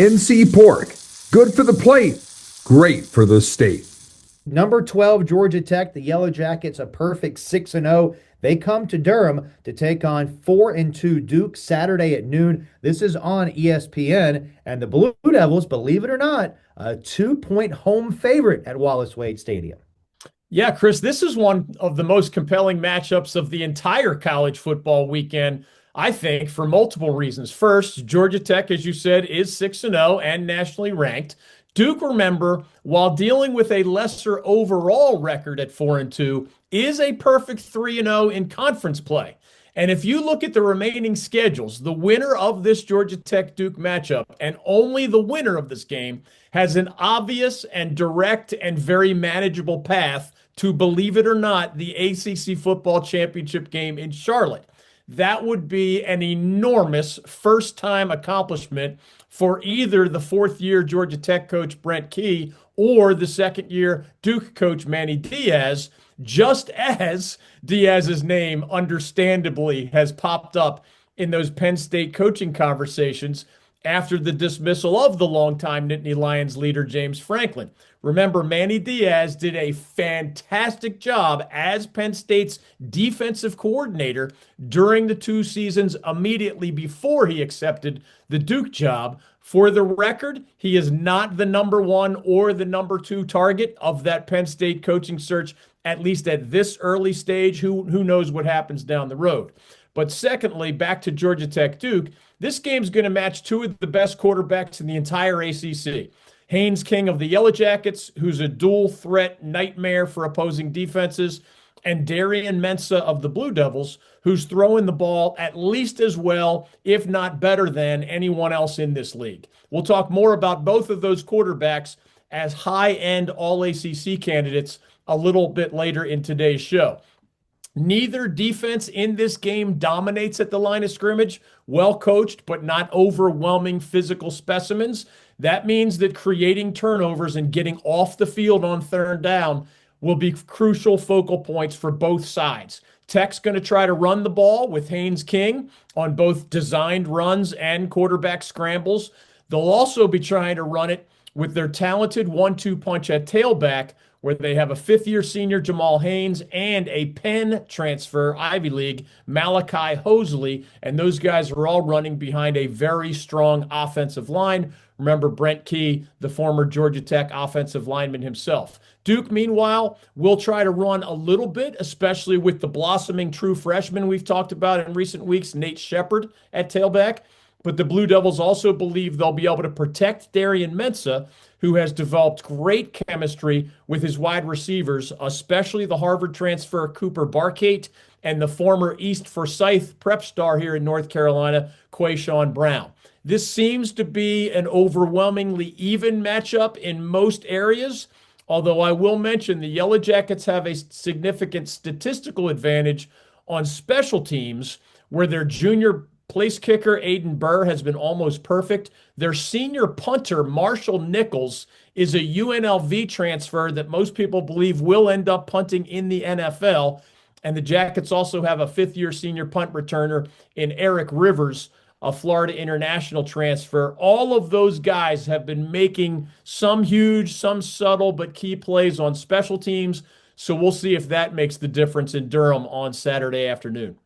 NC Pork. Good for the plate. Great for the state. Number 12, Georgia Tech, the Yellow Jackets, a perfect 6-0. They come to Durham to take on 4-2 Duke Saturday at noon. This is on ESPN. And the Blue Devils, believe it or not, a 2-point home favorite at Wallace Wade Stadium. Yeah, Chris, this is one of the most compelling matchups of the entire college football weekend, I think, for multiple reasons. First, Georgia Tech, as you said, is 6-0 and nationally ranked. Duke, remember, while dealing with a lesser overall record at 4-2, is a perfect 3-0 in conference play. And if you look at the remaining schedules, the winner of this Georgia Tech Duke matchup, and only the winner of this game, has an obvious and direct and very manageable path to, believe it or not, the ACC football championship game in Charlotte. That would be an enormous first-time accomplishment for either the fourth-year Georgia Tech coach Brent Key or the second-year Duke coach Manny Diaz, just as Diaz's name understandably has popped up in those Penn State coaching conversations after the dismissal of the longtime Nittany Lions leader James Franklin. Remember, Manny Diaz did a fantastic job as Penn State's defensive coordinator during the 2 seasons immediately before he accepted the Duke job. For the record, he is not the number 1 or the number 2 target of that Penn State coaching search, at least at this early stage. Who knows what happens down the road. But secondly, back to Georgia Tech Duke, this game's going to match 2 of the best quarterbacks in the entire ACC. Haynes King of the Yellow Jackets, who's a dual threat nightmare for opposing defenses, and Darian Mensah of the Blue Devils, who's throwing the ball at least as well, if not better than anyone else in this league. We'll talk more about both of those quarterbacks as high-end All-ACC candidates a little bit later in today's show. Neither defense in this game dominates at the line of scrimmage. Well coached, but not overwhelming physical specimens. That means that creating turnovers and getting off the field on third down will be crucial focal points for both sides. Tech's going to try to run the ball with Haynes King on both designed runs and quarterback scrambles. They'll also be trying to run it with their talented 1-2 punch at tailback, where they have a fifth-year senior Jamal Haynes and a Penn transfer, Ivy League, Malachi Hosley, and those guys are all running behind a very strong offensive line. Remember Brent Key, the former Georgia Tech offensive lineman himself. Duke, meanwhile, will try to run a little bit, especially with the blossoming true freshman we've talked about in recent weeks, Nate Shepard at tailback. But the Blue Devils also believe they'll be able to protect Darian Mensah, who has developed great chemistry with his wide receivers, especially the Harvard transfer Cooper Barkate and the former East Forsyth prep star here in North Carolina, Quayshawn Brown. This seems to be an overwhelmingly even matchup in most areas, although I will mention the Yellow Jackets have a significant statistical advantage on special teams, where their junior place kicker Aiden Burr has been almost perfect. Their senior punter, Marshall Nichols, is a UNLV transfer that most people believe will end up punting in the NFL. And the Jackets also have a fifth-year senior punt returner in Eric Rivers, a Florida International transfer. All of those guys have been making some huge, some subtle, but key plays on special teams. So we'll see if that makes the difference in Durham on Saturday afternoon.